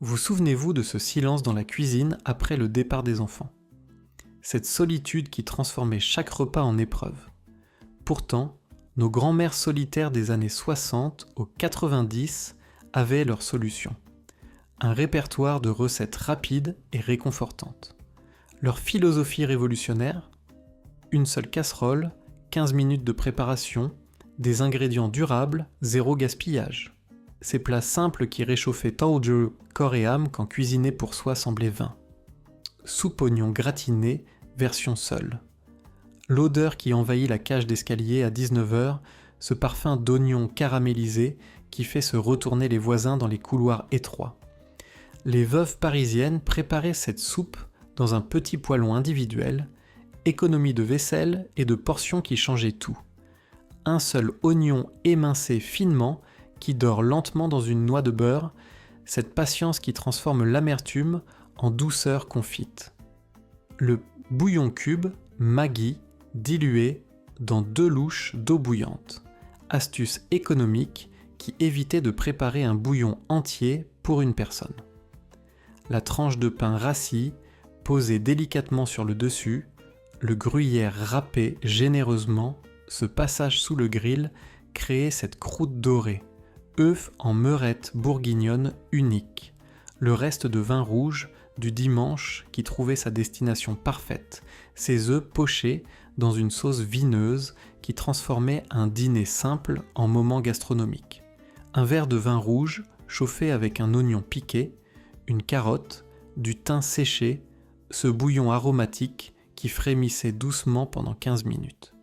Vous souvenez-vous de ce silence dans la cuisine après le départ des enfants? Cette solitude qui transformait chaque repas en épreuve. Pourtant, nos grands-mères solitaires des années 60 aux 90 avaient leur solution. Un répertoire de recettes rapides et réconfortantes. Leur philosophie révolutionnaire? Une seule casserole, 15 minutes de préparation, des ingrédients durables, zéro gaspillage. Ces plats simples qui réchauffaient tant au jeu corps et âme quand cuisiner pour soi semblait vain. Soupe oignon gratiné, version seule. L'odeur qui envahit la cage d'escalier à 19h, ce parfum d'oignon caramélisé qui fait se retourner les voisins dans les couloirs étroits. Les veuves parisiennes préparaient cette soupe dans un petit poêlon individuel, économie de vaisselle et de portions qui changeaient tout. Un seul oignon émincé finement qui dort lentement dans une noix de beurre, cette patience qui transforme l'amertume en douceur confite. Le bouillon cube, Maggi, dilué dans 2 louches d'eau bouillante. Astuce économique qui évitait de préparer un bouillon entier pour une personne. La tranche de pain rassis, posée délicatement sur le dessus, le gruyère râpé généreusement, ce passage sous le grill créait cette croûte dorée. œufs en meurette bourguignonne unique, le reste de vin rouge du dimanche qui trouvait sa destination parfaite, ces œufs pochés dans une sauce vineuse qui transformait un dîner simple en moment gastronomique. Un verre de vin rouge chauffé avec un oignon piqué, une carotte, du thym séché, ce bouillon aromatique qui frémissait doucement pendant 15 minutes.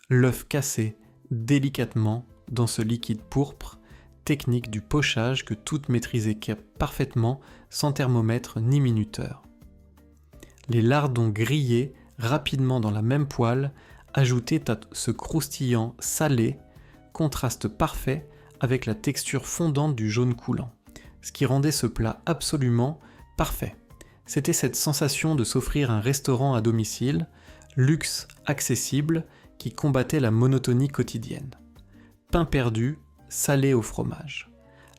L'œuf cassé délicatement dans ce liquide pourpre, technique du pochage que toutes maîtrisaient parfaitement sans thermomètre ni minuteur. Les lardons grillés rapidement dans la même poêle ajoutaient à ce croustillant salé, contraste parfait avec la texture fondante du jaune coulant, ce qui rendait ce plat absolument parfait. C'était cette sensation de s'offrir un restaurant à domicile, luxe accessible, qui combattait la monotonie quotidienne. Pain perdu, salé au fromage.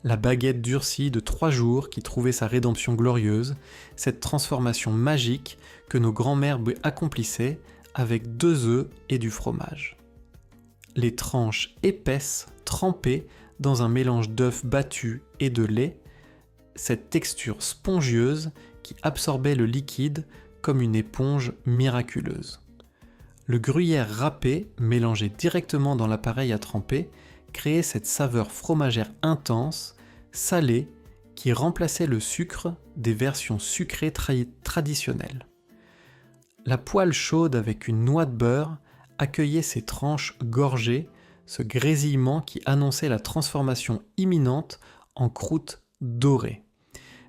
La baguette durcie de 3 jours qui trouvait sa rédemption glorieuse, cette transformation magique que nos grands-mères accomplissaient avec 2 œufs et du fromage. Les tranches épaisses trempées dans un mélange d'œufs battus et de lait, cette texture spongieuse qui absorbait le liquide comme une éponge miraculeuse. Le gruyère râpé, mélangé directement dans l'appareil à tremper, créait cette saveur fromagère intense, salée, qui remplaçait le sucre des versions sucrées traditionnelles. La poêle chaude avec une noix de beurre accueillait ces tranches gorgées, ce grésillement qui annonçait la transformation imminente en croûte dorée.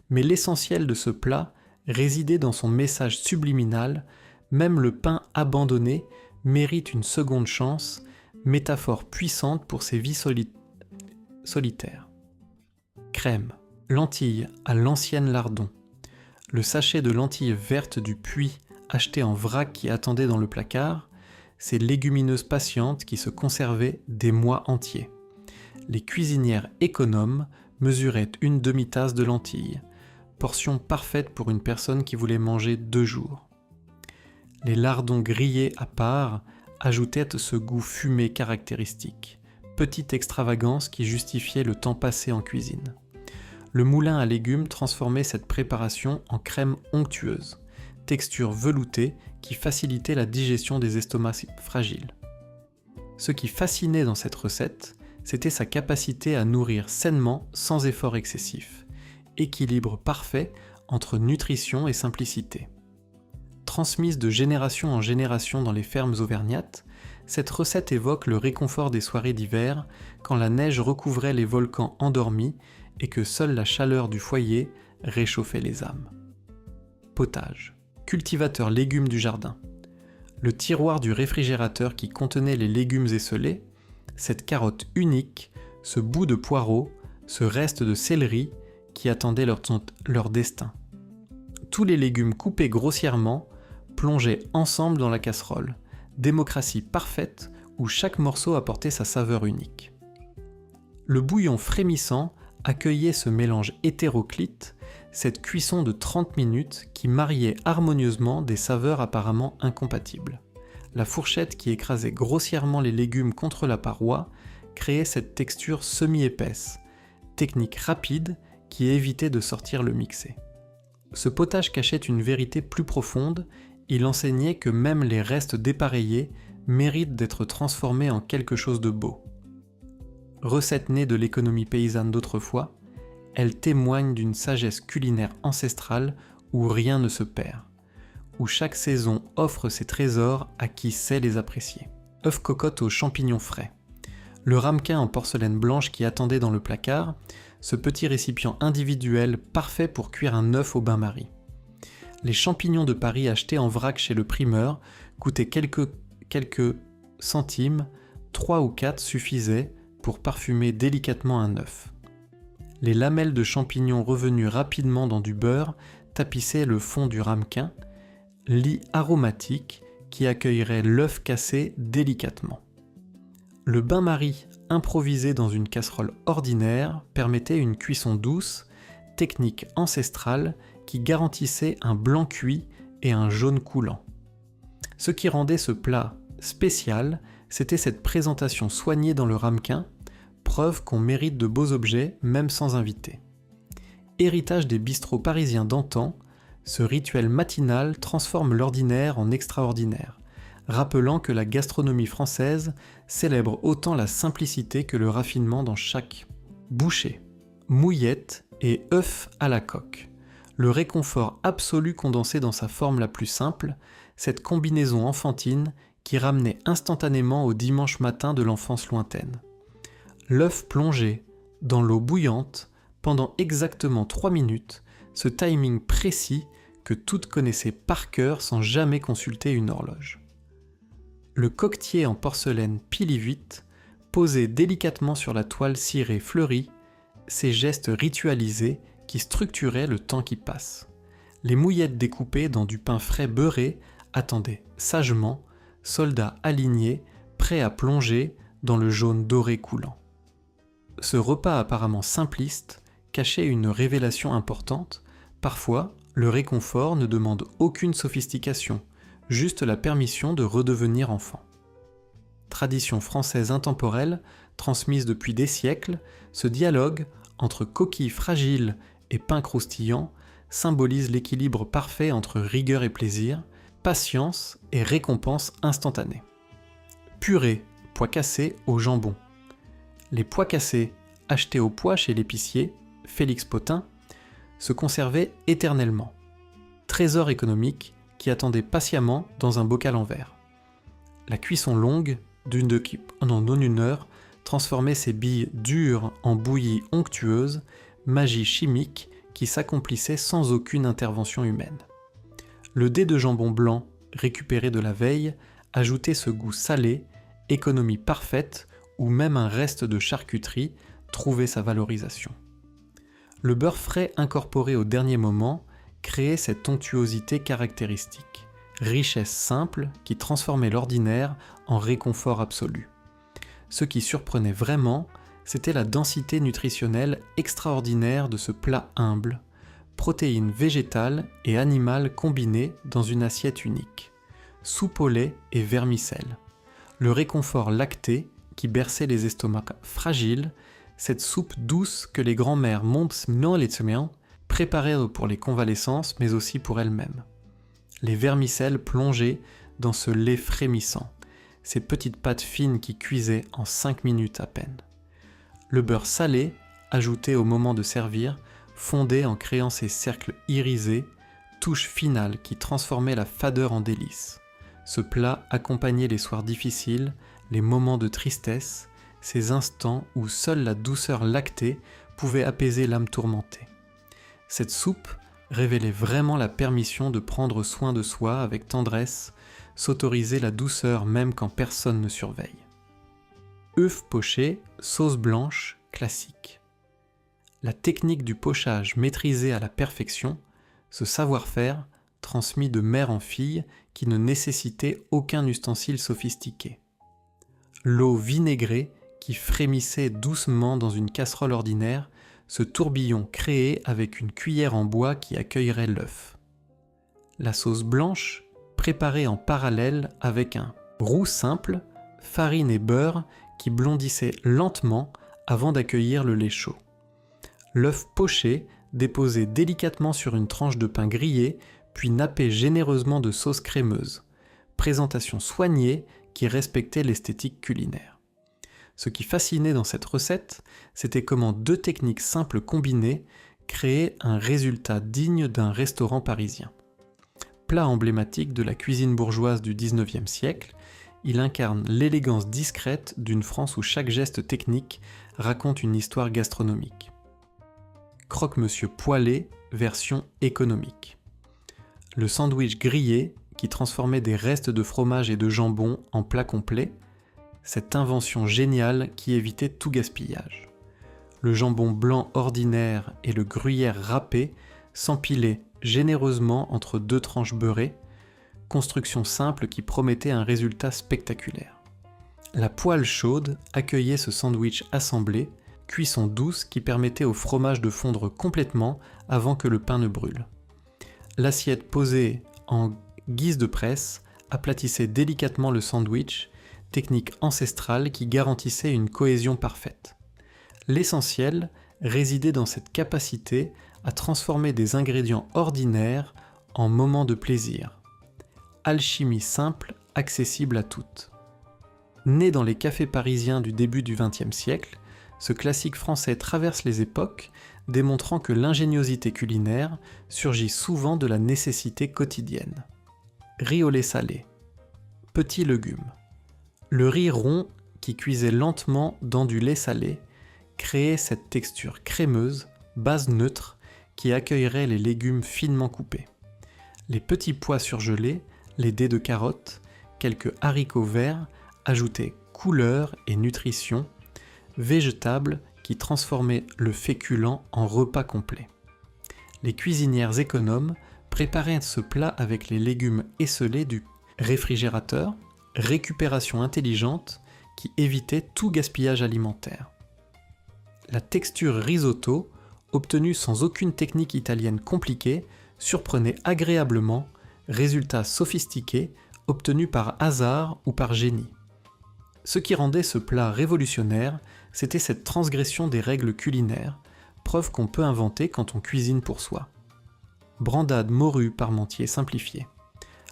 Mais l'essentiel de ce plat résidait dans son message subliminal, même le pain abandonné mérite une seconde chance, métaphore puissante pour ces vies solitaires. Crème, lentilles à l'ancienne lardon, le sachet de lentilles vertes du puits acheté en vrac qui attendait dans le placard, ces légumineuses patientes qui se conservaient des mois entiers. Les cuisinières économes mesuraient une demi-tasse de lentilles, portion parfaite pour une personne qui voulait manger 2 jours. Les lardons grillés à part ajoutaient ce goût fumé caractéristique, petite extravagance qui justifiait le temps passé en cuisine. Le moulin à légumes transformait cette préparation en crème onctueuse, texture veloutée qui facilitait la digestion des estomacs fragiles. Ce qui fascinait dans cette recette, c'était sa capacité à nourrir sainement sans effort excessif, équilibre parfait entre nutrition et simplicité. Transmise de génération en génération dans les fermes auvergnates, cette recette évoque le réconfort des soirées d'hiver quand la neige recouvrait les volcans endormis et que seule la chaleur du foyer réchauffait les âmes. Potage. Cultivateur légumes du jardin. Le tiroir du réfrigérateur qui contenait les légumes esselés, cette carotte unique, ce bout de poireau, ce reste de céleri qui attendait leur destin. Tous les légumes coupés grossièrement plongeaient ensemble dans la casserole, démocratie parfaite où chaque morceau apportait sa saveur unique. Le bouillon frémissant accueillait ce mélange hétéroclite, cette cuisson de 30 minutes qui mariait harmonieusement des saveurs apparemment incompatibles. La fourchette qui écrasait grossièrement les légumes contre la paroi créait cette texture semi-épaisse, technique rapide qui évitait de sortir le mixé. Ce potage cachait une vérité plus profonde, il enseignait que même les restes dépareillés méritent d'être transformés en quelque chose de beau. Recette née de l'économie paysanne d'autrefois, elle témoigne d'une sagesse culinaire ancestrale où rien ne se perd, où chaque saison offre ses trésors à qui sait les apprécier. Œufs cocottes aux champignons frais. Le ramequin en porcelaine blanche qui attendait dans le placard, ce petit récipient individuel parfait pour cuire un œuf au bain-marie. Les champignons de Paris achetés en vrac chez le primeur coûtaient quelques centimes, 3 ou 4 suffisaient pour parfumer délicatement un œuf. Les lamelles de champignons revenues rapidement dans du beurre tapissaient le fond du ramequin, lit aromatique qui accueillerait l'œuf cassé délicatement. Le bain-marie improvisé dans une casserole ordinaire permettait une cuisson douce, technique ancestrale qui garantissait un blanc cuit et un jaune coulant. Ce qui rendait ce plat spécial, c'était cette présentation soignée dans le ramequin, preuve qu'on mérite de beaux objets même sans invité. Héritage des bistrots parisiens d'antan, ce rituel matinal transforme l'ordinaire en extraordinaire, rappelant que la gastronomie française célèbre autant la simplicité que le raffinement dans chaque bouchée. Mouillette et œuf à la coque. Le réconfort absolu condensé dans sa forme la plus simple, cette combinaison enfantine qui ramenait instantanément au dimanche matin de l'enfance lointaine. L'œuf plongé dans l'eau bouillante pendant exactement 3 minutes, ce timing précis que toutes connaissaient par cœur sans jamais consulter une horloge. Le coquetier en porcelaine pilivuite, posé délicatement sur la toile cirée fleurie, ces gestes ritualisés qui structuraient le temps qui passe. Les mouillettes découpées dans du pain frais beurré attendaient sagement, soldats alignés, prêts à plonger dans le jaune doré coulant. Ce repas apparemment simpliste cachait une révélation importante. Parfois, le réconfort ne demande aucune sophistication, juste la permission de redevenir enfant. Tradition française intemporelle, transmise depuis des siècles, ce dialogue entre coquilles fragiles et pain croustillant symbolise l'équilibre parfait entre rigueur et plaisir, patience et récompense instantanée. Purée, pois cassés au jambon. Les pois cassés, achetés au pois chez l'épicier, Félix Potin, se conservaient éternellement. Trésor économique qui attendait patiemment dans un bocal en verre. La cuisson longue, non une heure, transformait ces billes dures en bouillie onctueuse, magie chimique qui s'accomplissait sans aucune intervention humaine. Le dé de jambon blanc, récupéré de la veille, ajoutait ce goût salé, économie parfaite, où même un reste de charcuterie trouvait sa valorisation. Le beurre frais incorporé au dernier moment créait cette onctuosité caractéristique, richesse simple qui transformait l'ordinaire en réconfort absolu. Ce qui surprenait vraiment, c'était la densité nutritionnelle extraordinaire de ce plat humble, protéines végétales et animales combinées dans une assiette unique, soupe au lait et vermicelle. Le réconfort lacté qui berçait les estomacs fragiles, cette soupe douce que les grands-mères préparaient pour les convalescences mais aussi pour elles-mêmes. Les vermicelles plongées dans ce lait frémissant, ces petites pâtes fines qui cuisaient en 5 minutes à peine. Le beurre salé, ajouté au moment de servir, fondait en créant ces cercles irisés, touche finale qui transformait la fadeur en délice. Ce plat accompagnait les soirs difficiles, les moments de tristesse, ces instants où seule la douceur lactée pouvait apaiser l'âme tourmentée. Cette soupe révélait vraiment la permission de prendre soin de soi avec tendresse, s'autoriser la douceur même quand personne ne surveille. Œufs pochés, sauce blanche, classique. La technique du pochage maîtrisée à la perfection, ce savoir-faire transmis de mère en fille qui ne nécessitait aucun ustensile sophistiqué. L'eau vinaigrée qui frémissait doucement dans une casserole ordinaire ce tourbillon créé avec une cuillère en bois qui accueillerait l'œuf. La sauce blanche, préparée en parallèle avec un roux simple, farine et beurre qui blondissait lentement avant d'accueillir le lait chaud. L'œuf poché, déposé délicatement sur une tranche de pain grillé, puis nappé généreusement de sauce crémeuse. Présentation soignée qui respectait l'esthétique culinaire. Ce qui fascinait dans cette recette, c'était comment deux techniques simples combinées créaient un résultat digne d'un restaurant parisien. Plat emblématique de la cuisine bourgeoise du XIXe siècle, il incarne l'élégance discrète d'une France où chaque geste technique raconte une histoire gastronomique. Croque-monsieur poêlé, version économique. Le sandwich grillé qui transformait des restes de fromage et de jambon en plat complet, cette invention géniale qui évitait tout gaspillage. Le jambon blanc ordinaire et le gruyère râpé s'empilaient généreusement entre deux tranches beurrées, construction simple qui promettait un résultat spectaculaire. La poêle chaude accueillait ce sandwich assemblé, cuisson douce qui permettait au fromage de fondre complètement avant que le pain ne brûle. L'assiette posée en guise de presse aplatissait délicatement le sandwich, technique ancestrale qui garantissait une cohésion parfaite. L'essentiel résidait dans cette capacité à transformer des ingrédients ordinaires en moments de plaisir. Alchimie simple, accessible à toutes. Né dans les cafés parisiens du début du XXe siècle, ce classique français traverse les époques, démontrant que l'ingéniosité culinaire surgit souvent de la nécessité quotidienne. Riz au lait salé. Petits légumes. Le riz rond qui cuisait lentement dans du lait salé créait cette texture crémeuse, base neutre, qui accueillerait les légumes finement coupés. Les petits pois surgelés, les dés de carottes, quelques haricots verts ajoutaient couleur et nutrition, végétables qui transformaient le féculent en repas complet. Les cuisinières économes préparaient ce plat avec les légumes esselés du réfrigérateur, récupération intelligente qui évitait tout gaspillage alimentaire. La texture risotto, obtenue sans aucune technique italienne compliquée, surprenait agréablement, résultat sophistiqué obtenu par hasard ou par génie. Ce qui rendait ce plat révolutionnaire, c'était cette transgression des règles culinaires, preuve qu'on peut inventer quand on cuisine pour soi. Brandade morue parmentier simplifiée.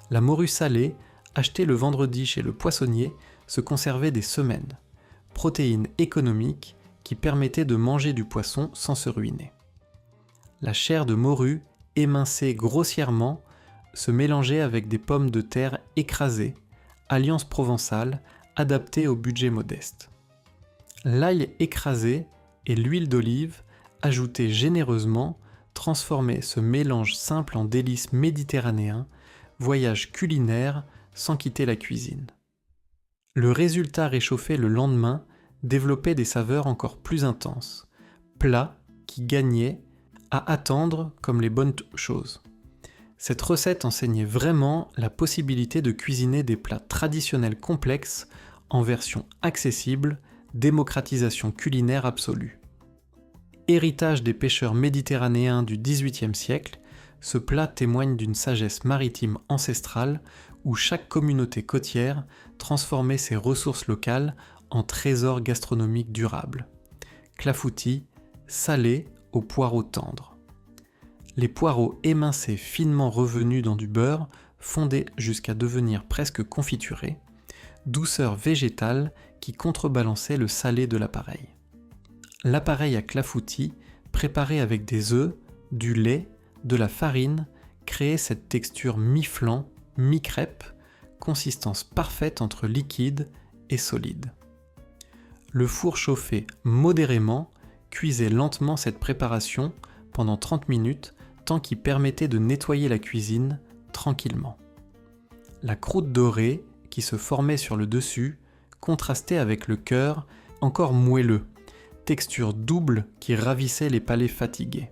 La morue salée, achetée le vendredi chez le poissonnier, se conservait des semaines. Protéine économique qui permettait de manger du poisson sans se ruiner. La chair de morue, émincée grossièrement, se mélangeait avec des pommes de terre écrasées, alliance provençale adaptée au budget modeste. L'ail écrasé et l'huile d'olive, ajoutées généreusement, transformaient ce mélange simple en délice méditerranéen, voyage culinaire sans quitter la cuisine. Le résultat réchauffé le lendemain développait des saveurs encore plus intenses, plats qui gagnaient à attendre comme les bonnes choses. Cette recette enseignait vraiment la possibilité de cuisiner des plats traditionnels complexes en version accessible, démocratisation culinaire absolue. Héritage des pêcheurs méditerranéens du XVIIIe siècle, ce plat témoigne d'une sagesse maritime ancestrale où chaque communauté côtière transformait ses ressources locales en trésors gastronomiques durables. Clafoutis, salé aux poireaux tendres. Les poireaux émincés finement revenus dans du beurre, fondés jusqu'à devenir presque confiturés, douceur végétale qui contrebalançait le salé de l'appareil. L'appareil à clafoutis, préparé avec des œufs, du lait, de la farine, créait cette texture mi-flan, mi-crêpe, consistance parfaite entre liquide et solide. Le four chauffé modérément cuisait lentement cette préparation pendant 30 minutes, temps qui permettait de nettoyer la cuisine tranquillement. La croûte dorée qui se formait sur le dessus contrastait avec le cœur encore moelleux, texture double qui ravissait les palais fatigués.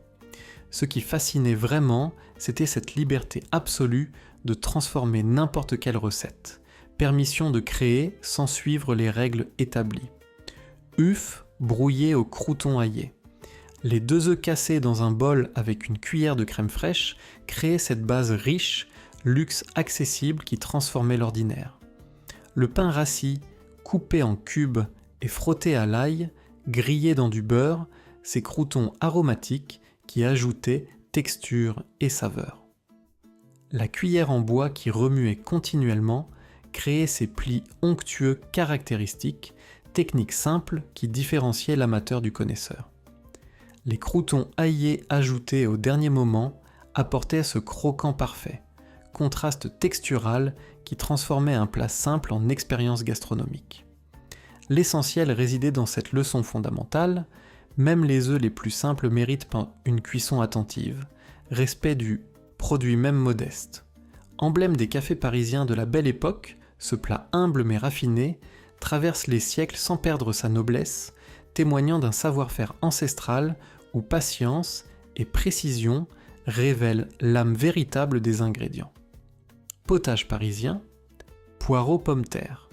Ce qui fascinait vraiment, c'était cette liberté absolue de transformer n'importe quelle recette, permission de créer sans suivre les règles établies. Œufs brouillés au crouton aillé. Les 2 œufs cassés dans un bol avec une cuillère de crème fraîche créaient cette base riche, luxe accessible qui transformait l'ordinaire. Le pain rassis, coupé en cubes et frotté à l'ail, grillé dans du beurre, ces croûtons aromatiques qui ajoutaient texture et saveur. La cuillère en bois qui remuait continuellement créait ces plis onctueux caractéristiques, technique simple qui différenciait l'amateur du connaisseur. Les croûtons aillés ajoutés au dernier moment apportaient ce croquant parfait, contraste textural qui transformait un plat simple en expérience gastronomique. L'essentiel résidait dans cette leçon fondamentale, même les œufs les plus simples méritent une cuisson attentive, respect du produit même modeste. Emblème des cafés parisiens de la belle époque, ce plat humble mais raffiné traverse les siècles sans perdre sa noblesse, témoignant d'un savoir-faire ancestral où patience et précision révèlent l'âme véritable des ingrédients. Potage parisien, poireau pomme terre.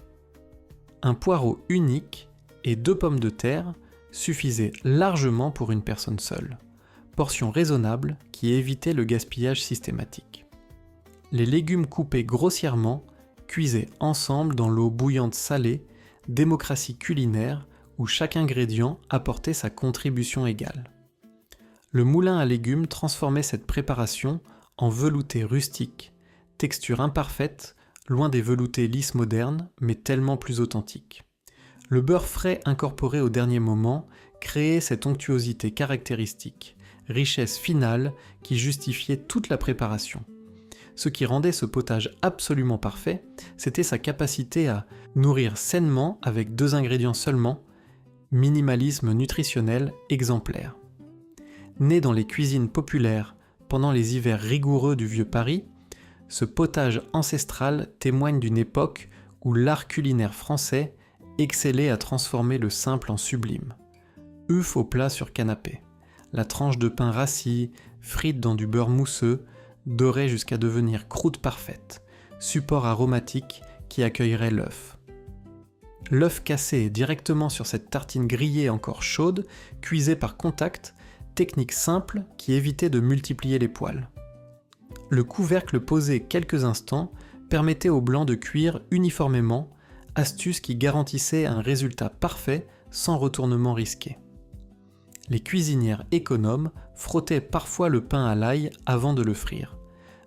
Un poireau unique et 2 pommes de terre suffisaient largement pour une personne seule. Portion raisonnable qui évitait le gaspillage systématique. Les légumes coupés grossièrement cuisaient ensemble dans l'eau bouillante salée, démocratie culinaire où chaque ingrédient apportait sa contribution égale. Le moulin à légumes transformait cette préparation en velouté rustique, texture imparfaite, loin des veloutés lisses modernes, mais tellement plus authentiques. Le beurre frais incorporé au dernier moment créait cette onctuosité caractéristique, richesse finale qui justifiait toute la préparation. Ce qui rendait ce potage absolument parfait, c'était sa capacité à nourrir sainement avec 2 ingrédients seulement, minimalisme nutritionnel exemplaire. Né dans les cuisines populaires pendant les hivers rigoureux du vieux Paris, ce potage ancestral témoigne d'une époque où l'art culinaire français excellait à transformer le simple en sublime. Œufs au plat sur canapé, la tranche de pain rassis, frite dans du beurre mousseux, dorée jusqu'à devenir croûte parfaite, support aromatique qui accueillerait l'œuf. L'œuf cassé directement sur cette tartine grillée encore chaude, cuisée par contact, technique simple qui évitait de multiplier les poils. Le couvercle posé quelques instants permettait au blanc de cuire uniformément, astuce qui garantissait un résultat parfait sans retournement risqué. Les cuisinières économes frottaient parfois le pain à l'ail avant de le frire,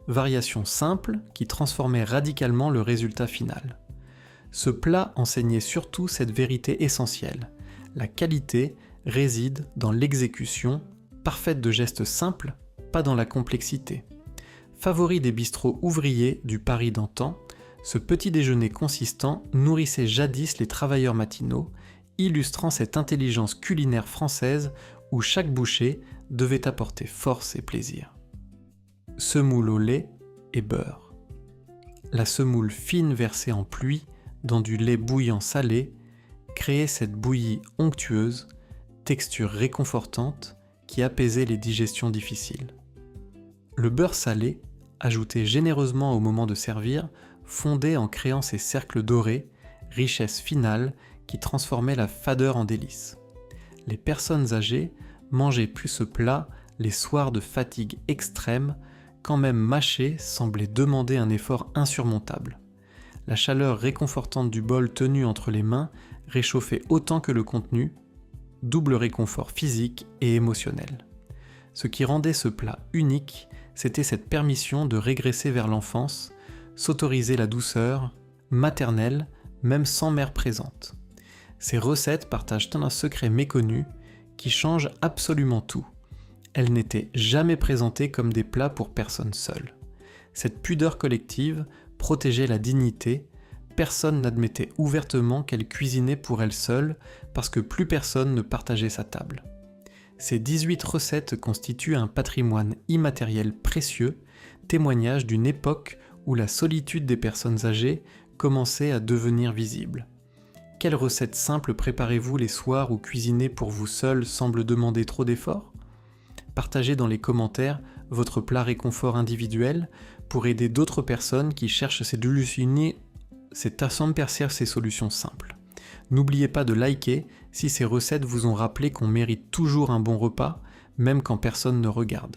variation simple qui transformait radicalement le résultat final. Ce plat enseignait surtout cette vérité essentielle, la qualité réside dans l'exécution, parfaite de gestes simples, pas dans la complexité. Favori des bistrots ouvriers du Paris d'antan, ce petit déjeuner consistant nourrissait jadis les travailleurs matinaux, illustrant cette intelligence culinaire française où chaque bouchée devait apporter force et plaisir. Semoule au lait et beurre. La semoule fine versée en pluie dans du lait bouillant salé créait cette bouillie onctueuse, texture réconfortante qui apaisait les digestions difficiles. Le beurre salé, ajouté généreusement au moment de servir, fondait en créant ces cercles dorés, richesse finale qui transformait la fadeur en délice. Les personnes âgées mangeaient plus ce plat les soirs de fatigue extrême, quand même mâcher semblait demander un effort insurmontable. La chaleur réconfortante du bol tenu entre les mains réchauffait autant que le contenu, double réconfort physique et émotionnel. Ce qui rendait ce plat unique, c'était cette permission de régresser vers l'enfance, s'autoriser la douceur, maternelle, même sans mère présente. Ces recettes partagent un secret méconnu qui change absolument tout. Elles n'étaient jamais présentées comme des plats pour personne seule. Cette pudeur collective protégeait la dignité, personne n'admettait ouvertement qu'elle cuisinait pour elle seule parce que plus personne ne partageait sa table. Ces 18 recettes constituent un patrimoine immatériel précieux, témoignage d'une époque où la solitude des personnes âgées commençait à devenir visible. Quelles recettes simples préparez-vous les soirs où cuisiner pour vous seul semble demander trop d'efforts ? Partagez dans les commentaires votre plat réconfort individuel pour aider d'autres personnes qui cherchent ces solutions simples. N'oubliez pas de liker si ces recettes vous ont rappelé qu'on mérite toujours un bon repas, même quand personne ne regarde.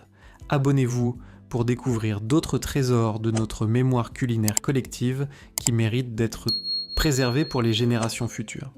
Abonnez-vous pour découvrir d'autres trésors de notre mémoire culinaire collective qui méritent d'être préservés pour les générations futures.